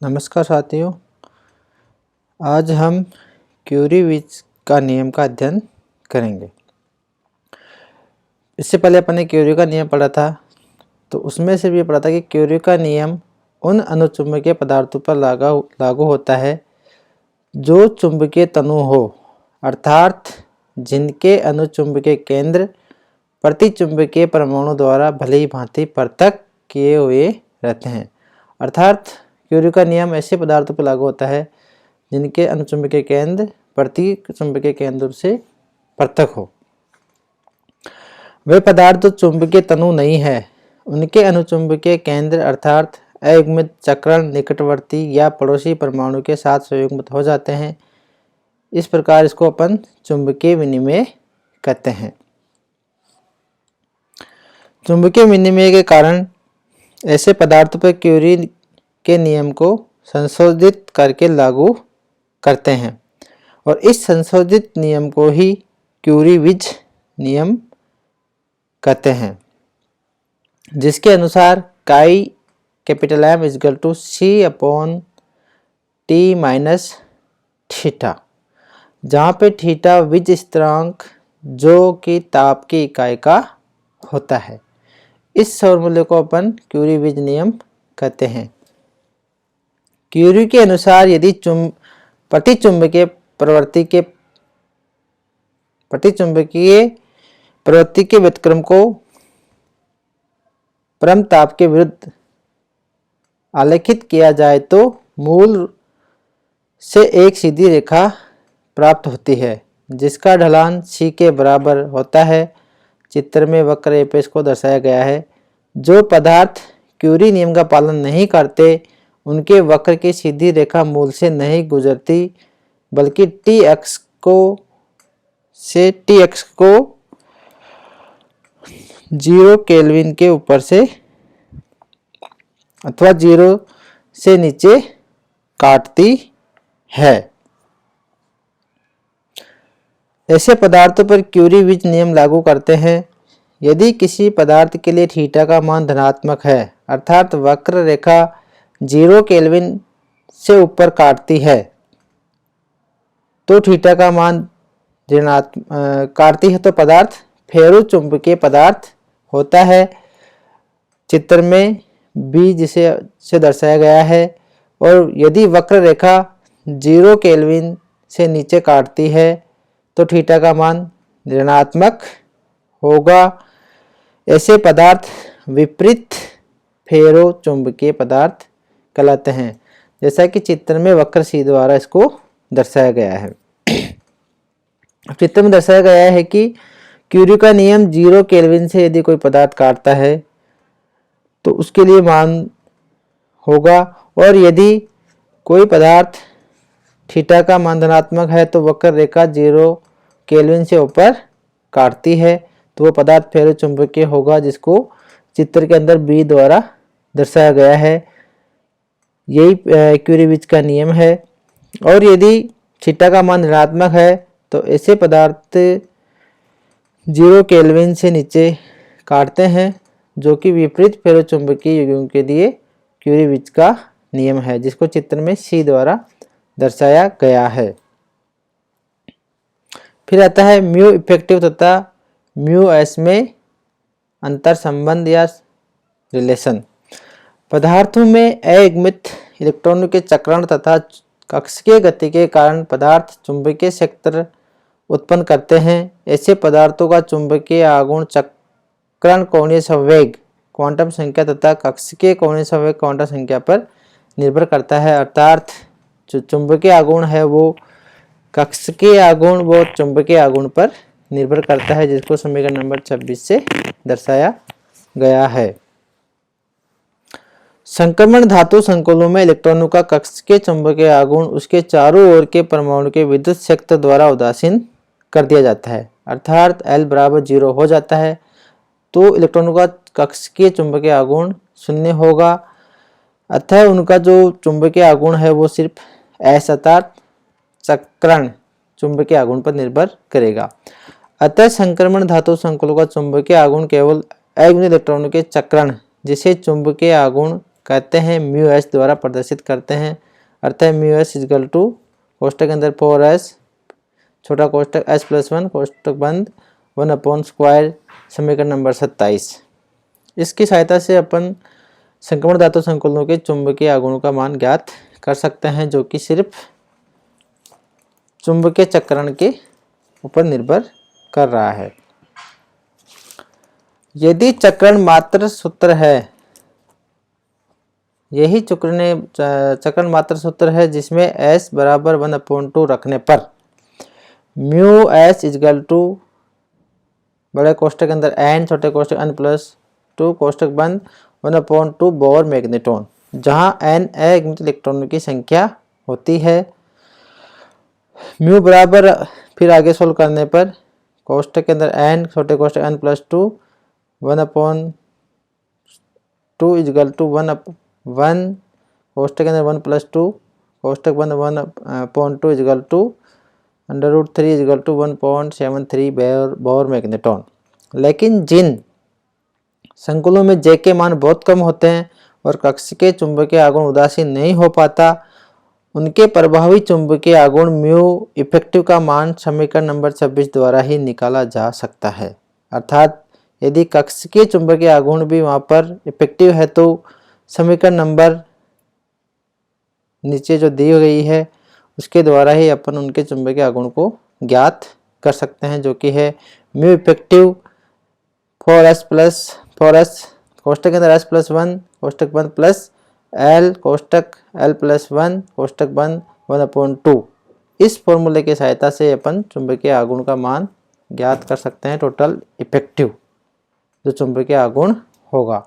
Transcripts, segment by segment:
नमस्कार साथियों, आज हम क्यूरी-विज का नियम का अध्ययन करेंगे। इससे पहले अपन ने क्यूरी का नियम पढ़ा था, तो उसमें से भी पढ़ा था कि क्यूरी का नियम उन अनुचुंबकीय पदार्थों पर लागू होता है जो चुंबकीय तनु हो, अर्थात जिनके अनुचुंबकीय केंद्र प्रतिचुंबकीय परमाणु द्वारा भली भांति पृथक किए हुए रहते हैं। अर्थात क्यूरी का नियम ऐसे पदार्थों पर लागू होता है जिनके अनुचुंबकीय केंद्र प्रतिचुंबकीय केंद्र से पृथक हो। वे पदार्थ जो चुंबकीय तनु नहीं है, उनके अनुचुंबकीय केंद्र अर्थात अयुग्मित चक्रण निकटवर्ती या पड़ोसी परमाणु के साथ संयुग्मित हो जाते हैं। इस प्रकार इसको अपन चुंबकीय विनिमय कहते हैं। चुंबकीय विनिमय के कारण ऐसे पदार्थों पर क्यूरी के नियम को संशोधित करके लागू करते हैं और इस संशोधित नियम को ही क्यूरी-विज नियम कहते हैं, जिसके अनुसार काई capital M equal to C upon T minus theta, जहाँ पे थीटा विज स्थिरांक जो कि ताप की इकाई का होता है। इस फॉर्मूले को अपन क्यूरी-विज नियम कहते हैं। क्यूरी के अनुसार यदि प्रतिचुंबकीय प्रवृत्ति के व्युत्क्रम को परम ताप के विरुद्ध आलेखित किया जाए तो मूल से एक सीधी रेखा प्राप्त होती है जिसका ढलान C के बराबर होता है। चित्र में वक्र रेखा पे इसको दर्शाया गया है। जो पदार्थ क्यूरी नियम का पालन नहीं करते उनके वक्र की सीधी रेखा मूल से नहीं गुजरती, बल्कि T अक्ष को 0 केल्विन के ऊपर से अथवा 0 से नीचे काटती है। ऐसे पदार्थों पर क्यूरी-विज नियम लागू करते हैं यदि किसी पदार्थ के लिए थीटा का मान धनात्मक है, अर्थात वक्र रेखा 0 केल्विन से ऊपर काटती है, तो थीटा का मान काटती है तो पदार्थ फेरो चुंबकीय पदार्थ होता है। चित्र में B जिसे दर्शाया गया है। और यदि वक्र रेखा 0 केल्विन से नीचे काटती है तो थीटा का मान ऋणात्मक होगा। ऐसे पदार्थ विपरीत फेरो चुंबकीय पदार्थ कहलाते हैं, जैसा कि चित्र में वक्र C द्वारा इसको दर्शाया गया है। चित्र में दर्शाया गया है कि क्यूरी का नियम 0 केल्विन से यदि कोई पदार्थ काटता है तो उसके लिए मान होगा, और यदि कोई पदार्थ थीटा का मान धनात्मक है तो वक्र रेखा 0 केल्विन से ऊपर काटती है तो वह पदार्थ फेरो चुंबकीय होगा, जिसको चित्र के अंदर B द्वारा दर्शाया गया है। यही क्यूरी-विज का नियम है। और यदि थीटा का मान ऋणात्मक है तो ऐसे पदार्थ 0 केल्विन से नीचे काटते हैं, जो कि विपरीत फेरो चुंबकीय युग्म के लिए क्यूरी-विज का नियम है, जिसको चित्र में C द्वारा दर्शाया गया है। फिर आता है म्यू इफेक्टिव तथा म्यू एस में अंतर संबंध या रिलेशन। पदार्थों में अयुग्मित इलेक्ट्रॉनों के चक्रण तथा कक्षीय गति के कारण पदार्थ चुंबकीय क्षेत्र उत्पन्न करते हैं। ऐसे पदार्थों का चुंबकीय आघूर्ण चक्रण कोणीय संवेग क्वांटम संख्या तथा कक्षीय कोणीय संवेग क्वांटम संख्या पर निर्भर करता है। अर्थात जो चुंबकीय आघूर्ण है वो कक्षीय आघूर्ण व चुंबकीय आघूर्ण पर निर्भर करता है, जिसको समीकरण नंबर 26 से दर्शाया गया है। संक्रमण धातु संकुलों में इलेक्ट्रॉनों का कक्षीय चुंबकीय आघूर्ण उसके चारों ओर के परमाणु के विद्युत क्षेत्र द्वारा उदासीन कर दिया जाता है, अर्थात L बराबर 0 हो जाता है, तो इलेक्ट्रॉनों का कक्षीय चुंबकीय आघूर्ण 0 होगा। अतः उनका जो चुंबकीय आघूर्ण है वो सिर्फ S अर्थात चक्रण चुंबकीय आघूर्ण पर निर्भर करेगा। अतः संक्रमण धातु संकुलों का चुंबकीय आघूर्ण केवल अयुग्मित इलेक्ट्रॉनों के चक्रण जिसे चुंबकीय आघूर्ण कहते हैं म्यू एस द्वारा प्रदर्शित करते हैं। अर्थात म्यू एस इजकल टू कोष्टक के अंदर 4s छोटा कोष्टक s+1 कोष्टक बंद 1/स्क्वायर समीकरण नंबर 27। इसकी सहायता से अपन संक्रमण धातु संकुलनों के चुंबकीय आघूर्ण का मान ज्ञात कर सकते हैं, जो कि सिर्फ चुंबकीय चक्रण के ऊपर निर्भर कर रहा है। यदि चक्रण मात्र सूत्र है, यही चक्रण मात्र सूत्र है जिसमें s बराबर 1/2 रखने पर म्यू एस इजकल टू बड़े कोष्टक के अंदर n छोटे कोष्टक n+2 कोष्टक बंद 1/2 बोर मैग्नेट्रॉन, जहां n अयुग्मित इलेक्ट्रॉनों की संख्या होती है। म्यू बराबर फिर आगे सोल्व करने पर कोष्टक के अंदर n छोटे कोष्टक n+2 1/2 इजकल टू 1 कोष्टक के अंदर 1+2 कोष्टक बंद 1/2 equal to √3 equal to 1.73 Bohr magneton. लेकिन जिन संकुलों में J के मान बहुत कम होते हैं और कक्षीय चुंबकीय आघूर्ण उदासीन नहीं हो पाता, उनके प्रभावी चुंबकीय आघूर्ण म्यू इफेक्टिव का मान समीकरण नंबर 26 द्वारा ही निकाला जा सकता है। अर्थात यदि कक्षीय चुंबकीय आघूर्ण भी वहां पर इफेक्टिव है तो समीकरण नंबर नीचे जो दी गई है उसके द्वारा ही अपन उनके चुंबकीय आघूर्ण को ज्ञात कर सकते हैं, जो कि है म्यू इफेक्टिव 4s कोष्टक के अंदर s+1 कोष्टक बंद प्लस l कोष्टक l+1 कोष्टक बंद 1/2। इस फॉर्मूले की सहायता से अपन चुंबकीय आघूर्ण का मान ज्ञात कर सकते हैं, टोटल इफेक्टिव जो चुंबकीय आघूर्ण होगा।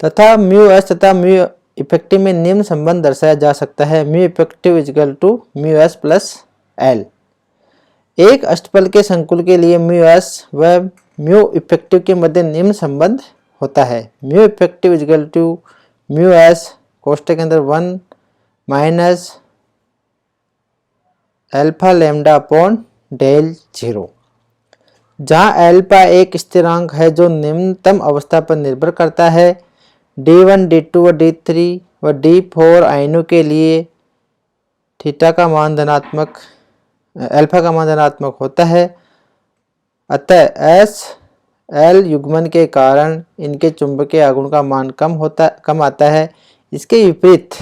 तथा म्यू एस तथा म्यू इफेक्टिव में निम्न संबंध दर्शाया जा सकता है। Mu effective equal to mu S plus L. एक अष्टफल के संकुल के लिए म्यू एस व म्यू इफेक्टिव के मध्य निम्न संबंध होता है। Mu effective equal to mu S कोष्टक के अंदर 1 minus alpha lambda upon del 0, जहाँ अल्फा एक स्थिरांक है जो निम्नतम अवस्था पर निर्भर करता है। D1, D2 व D3 व D4 आयनों के लिए थीटा का मान धनात्मक अल्फा का मान धनात्मक होता है। अतः एस एल युग्मन के कारण इनके चुंबकीय आघूर्ण का मान कम आता है। इसके विपरीत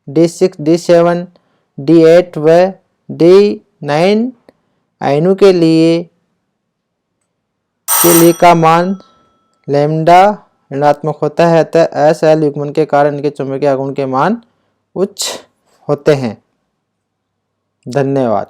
D6, D7, D8 व D9 आयनों के लिए का मान लैम्डा ऋणात्मक होता है। अतः एस एल युग्मन के कारण इनके चुंबकीय आघूर्ण के मान उच्च होते हैं। धन्यवाद।